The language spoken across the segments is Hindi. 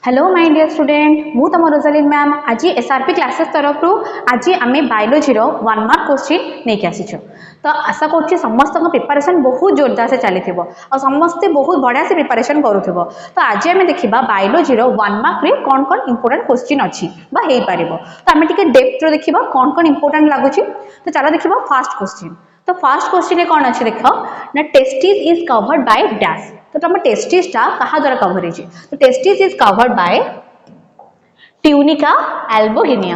हेलो माय डियर स्टूडेंट मु तुम रोजालिन मैम आज एसआरपी क्लासेस तरफ आज आम बायोलोजी 1 मार्क क्वेश्चन नहीं आसीचु। तो आशा कर समस्त प्रिपरेशन बहुत जोरदार से चली और समस्ते बहुत बढ़िया से प्रिपरेशन करूँ। तो आज आम देखा बायोलोजी 1 मार्क रे कौन कौन इंपोर्टेंट क्वेश्चन अच्छी हो पार। तो आम टे डेप्थ देखा कौन कौन इंपोर्टेंट लगुच। तो चलो देखा फास्ट क्वेश्चन। तो फास्ट क्वेश्चन कौन अच्छे देख ना testis is covered by dash. तो तुम टेस्टिस टा कहा द्वारा कवर है। तो testis is covered by tunica albuginea.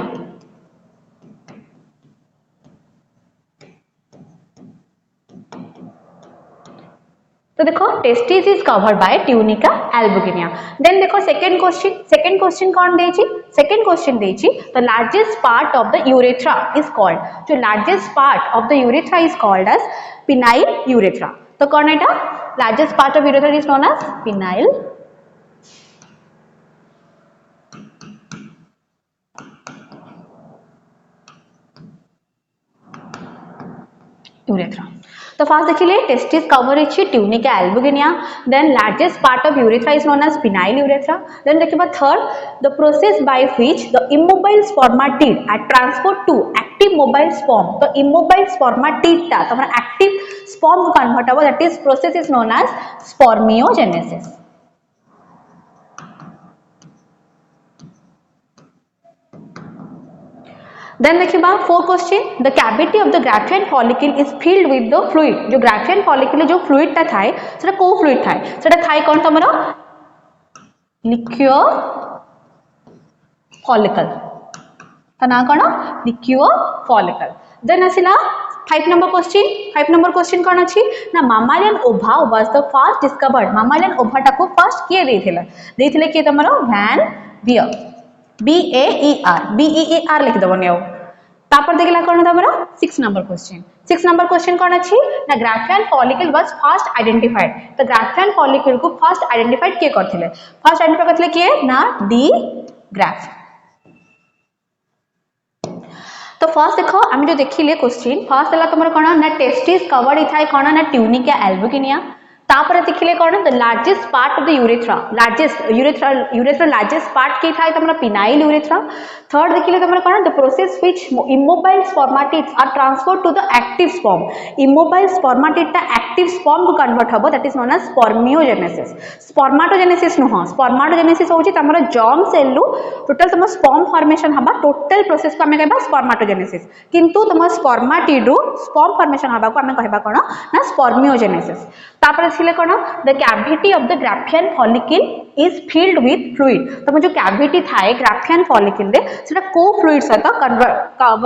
तो देखो testis is covered by tunica albuginea. Then देखो सेकंड क्वेश्चन कौन देछि। सेकंड क्वेश्चन देछि the largest part of the urethra is called. जो largest part of the urethra is called as penile urethra. तो कौन एटा largest part of urethra is known as penile urethra. तो फर्स्ट देखिले टेस्टिस कवर है tunica albuginea. Then largest part of urethra is known as penile urethra. Then देखिबा third the process by which the immobile spermatid are transfer to active mobile sperm. तो इम्मोबाइल स्पर्माटिड ता तमरा एक्टिव स्पर्म को कन्वर्ट हो that is process is known as spermiogenesis. Then देखिबा fourth question the cavity of the Graafian follicle is filled with the fluid. जो ग्राफियन फॉलिकल जो फ्लूइड ता थाए सेटा को फ्लूइड थाए सेटा थाए कोन तमरो लिक्विड फॉलिकल। ता ना कोन लिक्विड फॉलिकल। देन आसिला 5 नंबर क्वेश्चन। 5 नंबर क्वेश्चन कौन अच्छी ना mammalian ova was the first discovered. Mammalian ova टा को फर्स्ट किए देथिले किए तमरो वैन बियर BAER लिख दबनी आउ तापर देखला कोन तमरो 6 नंबर क्वेश्चन। 6 नंबर क्वेश्चन कौन अच्छी ना Graafian follicle was first identified. तो ग्राफियन फॉलिकल को फर्स्ट आइडेंटिफाइड किए करथिले। फर्स्ट आइडेंटिफाई करथिले किए ना डी ग्राफ। तो फर्स्ट देखो आम जो देखिले क्वेश्चन फर्स्ट है तुम कौन ना टेस्टिस कवर्ड ही थाए कौन ना ट्यूनिका एल्बोगिनिया। तापर देखिले कौन the largest part of the urethra. Urethra largest part के थाए तुम पिनाइल यूरेथ्रा। थर्ड देखिले तुम कौन the process which immobile spermatids are transfer to the active sperm. Immobile spermatid टा एक्टिव स्पर्म को कन्वर्ट हो that is known as spermiogenesis. Spermatogenesis नुह स्पर्माटोजेनेसिस होची तमरो जर्म सेल रु टोटल तुम स्पर्म फॉर्मेशन हबा टोटल प्रोसेस को हमें कहबा स्पर्माटोजेनेसिस। किंतु तुम स्पर्माटिड रु स्पर्म फॉर्मेशन हबा को हमें कहबा कोन ना स्पर्मियोजेनेसिस। तापर छिले कोन the cavity of the Graafian follicle is filled with fluid. तुम जो कैविटी थाए ग्राफियन फॉलिकल रे सेटा को फ्लूइड सहित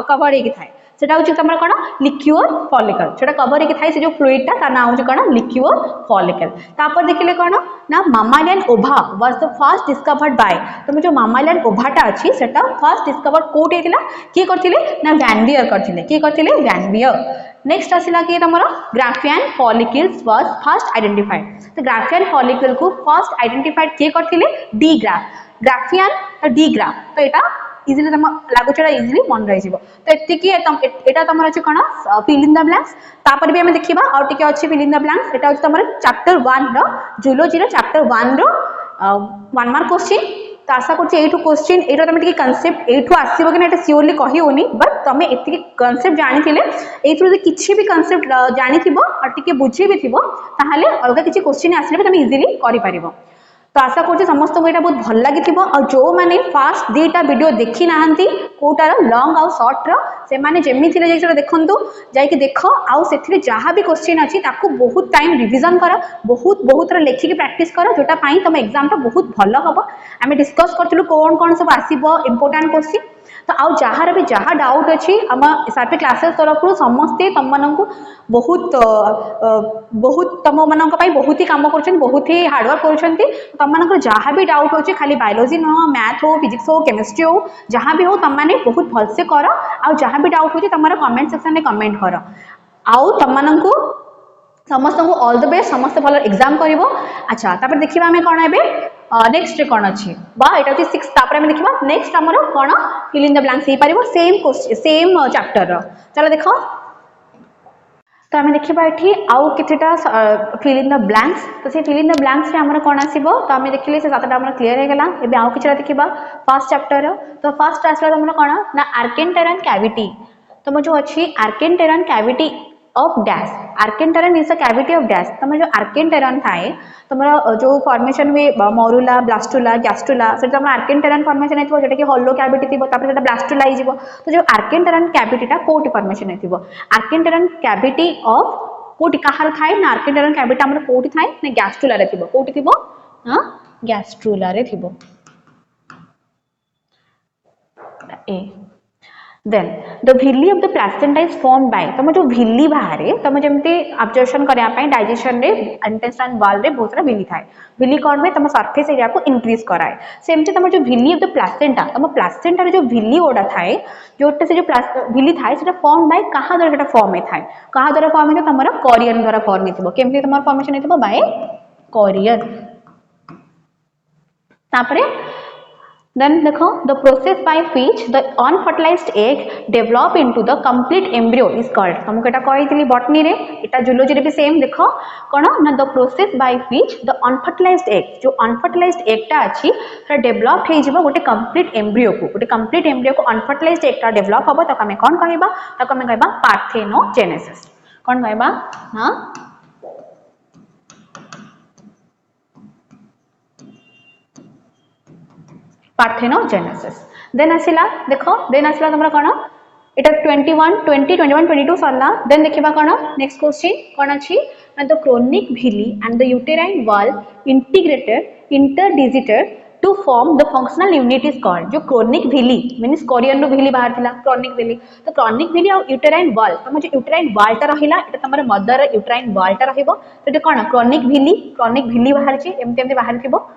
कवर हेकी थाए सेटा होची तमरा कोन लिक्विड फॉलिकल। सेटा कवर हेकी थाए से जो फ्लूइड ता ता नाम होची कोन लिक्विड फॉलिकल। तापर देखिले कोन ना mammalian ova was the first discovered by. तुम जो मामालियन ओभाटा अछि सेटा फर्स्ट डिस्कवर कोट हेतिला की करथिले ना वैन बियर करथिले। की करथिले वैन बियर। नेक्स्ट आसिला कि तमरो Graafian follicles was first identified. तो ग्राफियन फॉलिकल को फर्स्ट आइडेंटिफाइड के करथिले de Graaf. Graafian de Graaf. तो एटा इजिली तम लागुचडा इजिली मन रहि जिवो। तो एतिकी एटा तमरो अछि कोन फिल इन द ब्लैंक्स। तापर भी हम देखिबा और टिके अछि फिल इन द ब्लैंक्स। एटा अछि तमरो चैप्टर 1 रो जूलॉजी रो चैप्टर 1 रो 1 मार्क क्वेश्चन। तो आशा करछि एठु क्वेश्चन एटा तमे टिके कांसेप्ट एठु आसीबो कि ना एटा सियोरली कहि होनी बट तमे एतिकी कांसेप्ट जानिथिले एठु किछि भी कांसेप्ट जानिथिबो और टिके बुझी भी थिबो ताहाले अलगा किछि क्वेश्चन आसिले तमे इजिली करि परिबो। तो आशा करछि समस्त को एटा बहुत भल लागि थिबो और जो माने फास्ट दीटा वीडियो देखि नाहंती कोटार लॉन्ग आउ शॉर्ट रो से माने जेमि थिले जाई देखंतु जाई कि देखो आउ सेथिले जहां भी क्वेश्चन अछि ताकू बहुत टाइम रिवीजन करो बहुत रे लेखि के प्रैक्टिस करो जोटा पई तम एग्जाम ता बहुत भल हबो। हमें डिस्कस करथिलु कोन कोन सब आसीबो इंपोर्टेंट क्वेश्चन। तो आउ जहार भी जहा डाउट अछि हम एसआरपी क्लासेस तरफ समस्ते तम माननकु बहुत बहुत तम माननक पई बहुत ही काम करछन बहुत ही हार्ड वर्क करछन। तम मानक जहा भी डाउट होछि खाली बायोलॉजी न मैथ हो फिजिक्स हो केमिस्ट्री हो जहां भी हो तम माने बहुत भल से करो। आउ जहां भी डाउट होछि तमरा कमेंट सेक्शन में कमेंट करो। आउ तम माननकु समस्त को ऑल द बेस्ट समस्त भल एग्जाम करिवो। अच्छा तापर देखिबा हमें कोन हेबे नेक्स्ट कौन अच्छी बा एटा होची 6 तापर हम देखिबा नेक्स्ट हमरो कोन फिल इन द ब्लैंक्स हे परिबो सेम क्वेश्चन सेम चैप्टर रो। चलो देखो तो आम देखा ये आउ किता फिल इन द ब्लैंक्स तो से फिल इन द ब्लैंक्स आमर कौन आसो तो आम देखिले से 7टा आम क्लीयर होगा एवं आउ कि देखा फर्स्ट चैप्टर तो फर्स्ट आसला तुम कौन ना आर्केन्टेरन कैविटी तुम जो अच्छी archenteron cavity of dash archenteron is the cavity of dash तुम जो आर्केन्टेरन थाए तुम जो फॉर्मेशन हुए मरुला ब्लास्टुला गैस्ट्रुला से तुम आर्केन्टेरन फॉर्मेशन होता जोटा कि हॉलो कैविटी थी ब्लास्टुला हो तो जो आर्केन्टेरन कैविटीटा कोटी फॉर्मेशन हो आर्केन्टेरन कैविटी ऑफ कोटी कहार थाए ना आर्केन्टेरन कैविटी हमर कोटी थाए ना गैस्ट्रुला रे थिबो कोटी थिबो हां गैस्ट्रुला रे थिबो ए then the villi of the placenta is formed by तुम जो villi बाहरे तुम जमते absorption करया पई डाइजेशन रे intestinal wall रे बहुत सारा villi थाए villi कोन में तुम सरफेस एरिया को इंक्रीज कराए सेमते तुम जो villi of the placenta तुम placenta रे जो villi ओडा थाए जोटे से जो villi थाए सेटा फॉर्म बाय कहा द्वारा सेटा फॉर्म में थाए कहा द्वारा फॉर्म में तमरा कोरियन द्वारा फॉर्म हेतिबो केमते तमरा फॉर्मेशन हेतिबो बाय कोरियन तापरे then देखो the process by which the unfertilized egg develop into the complete embryo is called तुमको एटा कहितली बॉटनी रे एटा जूलॉजी रे भी सेम देखो कोन ना the process by which the unfertilized egg जो unfertilized egg टा अछि सेटा डेवलप हे जिवो गोटे complete embryo को unfertilized egg टा डेवलप हबो त हमें कोन कहबा त हमें कहबा parthenogenesis कोन कहबा हां parthenogenesis then आसिला देखो then आसिला तुमरा कोन एटा 21 20 21 22 सरला then देखिबा कोन नेक्स्ट क्वेश्चन कोन अछि ना the chronic villi and the uterine wall integrated interdigited to form the functional unit is called जो chronic villi means कोरियन रो villi बाहर थिला chronic villi तो chronic villi और uterine wall तुम जो uterine wall ता रहिला एटा तमरा मदर uterine wall ता रहिबो तो कोन chronic villi बाहर छि एमते बाहर थिबो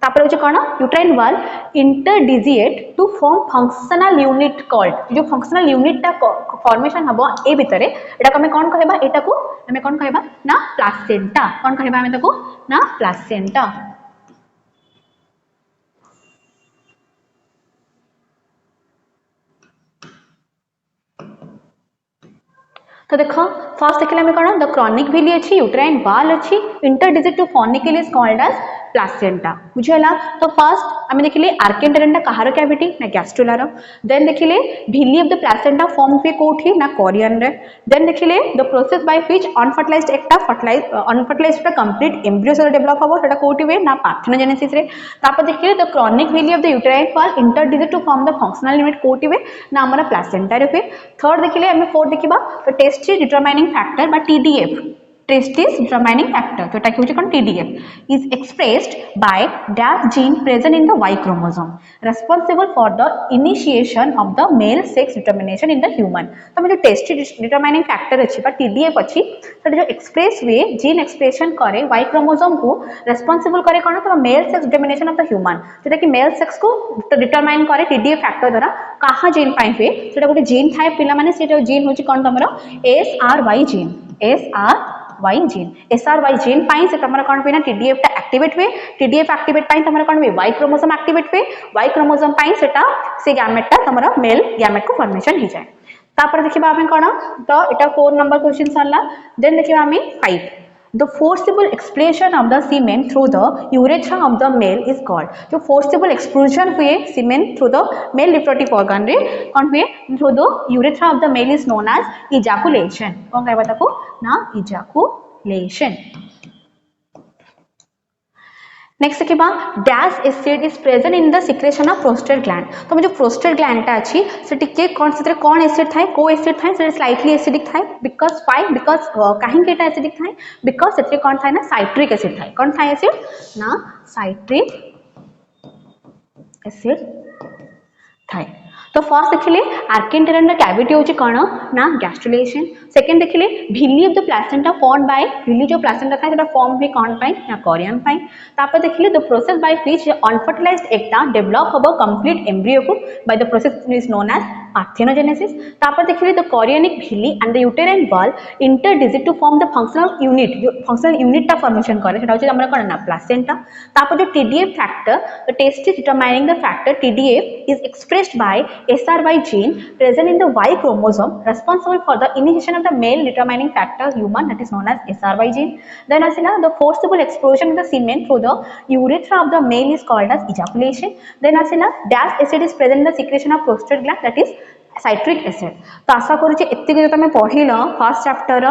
तापर होचे कोन uterine wall interdigitate to form functional unit called जो फंक्शनल यूनिट ता फॉर्मेशन हबो ए भितरे एटा हमें कोन कहबा एटा को हमें कोन कहबा ना प्लासेंटा कोन कहबा हमें ताको ना प्लासेंटा तो देखो फर्स्ट देखले हमें कोन द क्रॉनिक विली अछि यूट्राइन वॉल अछि interdigit to fornical is called as placenta बुझला तो फर्स्ट हमें देखिले आर्केन्टेरन कहार कैविटी ना गैस्ट्रुला रो देन देखिले villi of the placenta form पे कोठी ना कोरियन रे देन देखिले the process by which unfertilized egg unfertilised complete embryo से डेवलप हबो सेटा कोठी वे ना पार्थेनोजेनेसिस रे तापर देखिले the chronic villi of the uterine wall interdigit to form the functional unit कोठी वे ना हमरा प्लासेंटा रे फिर थर्ड देखिले हमें फोर्थ देखिबा तो टेस्टी डिटरमाइनिंग फैक्टर बा TDF testis determining factor तो टाइप होचे कोन TDF is expressed by dash gene present in the Y chromosome responsible for the initiation of the male sex determination in the human तो जो testis determining factor अछि बा TDF अछि सेटा जो एक्सप्रेस वे जीन एक्सप्रेशन करे Y chromosome को responsible करे कोन तो male sex determination of the human जेटा कि मेल सेक्स को डिटरमाइन करे TDF फैक्टर द्वारा कहा जीन पाइ हुए सेटा गोटे जीन थाए पिला माने सेटा जीन होची कोन तमरो SRY gene SRY gene SRY gene पाई से तमरा कोन पेना TDF टा एक्टिवेट हुए TDF एक्टिवेट पाई तमरा कोन हुए Y क्रोमोसोम एक्टिवेट हुए Y क्रोमोसोम पाई सेटा से गैमेट टा तमरा मेल गैमेट को फॉर्मेशन ही जाए तापर देखिबा हमें कोन तो एटा 4 नंबर क्वेश्चन सरला देन देखिबा हमें 5 the forcible expulsion of the semen through the urethra of the male is called जो forcible expulsion हुए semen through the male reproductive organ रे कोन हुए through the urethra of the male is known as ejaculation कोन कहबा ताको ना ejaculation नेक्स्ट के बाद dash acid is present in the secretion of prostate gland तो जो प्रोस्टेट ग्लैंड टा अछि से टिके कोन से कोन एसिड थाए को एसिड थाए से स्लाइटली एसिडिक थाए बिकॉज़ व्हाई बिकॉज़ काहे केटा एसिडिक थाए बिकॉज़ से कोन थाए ना साइट्रिक एसिड थाए कोन थाए एसिड ना साइट्रिक एसिड थाए तो फर्स्ट देखिले आर्केन्टेरन रा कैविटी होची कोन ना गैस्ट्रुलेशन सेकंड देखिले villi of the placenta formed by villi जो प्लासेंटा था सेटा फॉर्म भी कोन पाई ना कोरियन पाई तापर देखिले the process by which unfertilized egg टा डेवलप हबो कंप्लीट एम्ब्रियो को by the process is known as parthenogenesis तापर देखिले the chorionic villi and the uterine wall interdigit to form the functional unit जो functional unit टा फॉर्मेशन करे सेटा होची हमर कोन ना प्लासेंटा तापर जो TDF factor the testis determining the factor TDF is expressed by SRY gene present in the Y chromosome responsible for the initiation of the male determining factor human that is known as SRY gene. Then asila the forcible explosion of the semen through the urethra of the male is called as ejaculation. Then asila dash acid is present in the secretion of prostate gland that is citric acid तो आशा करूँ एति जो तुम पढ़ल फर्स्ट चैप्टर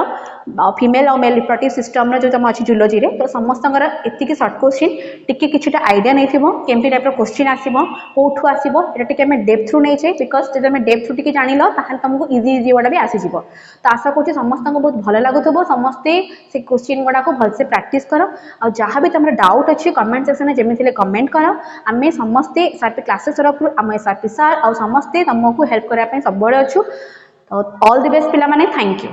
फीमेल और मेल रिप्रोडक्टिव सिस्टम जो तुम अच्छी जूलोजी रे तो समस्त एति सर्ट क्वेश्चन टिके किछटा आइडिया नहीं थो केमती टाइप क्वेश्चन आसो कौटू आसो ये डेप्थ रू नहीं बिकज जब तुम डेप्थ रू टी जान तुमको इजी इजी गुड़ा भी आसीज तो आशा करूँ समस्त बहुत भल लगुव समस्ते से क्वेश्चन गुड़ाक भलसे प्राक्ट कर आ जहाँ भी तुम डाउट अच्छी कमेंट सेक्शन में जमी कमेंट कर आम समस्ते एसआरपी क्लासेस तरफ आम एसआरपी सार आ समस्ते तुमको हेल्प करने सब अच्छु ऑल द बेस्ट पिला माने थैंक यू।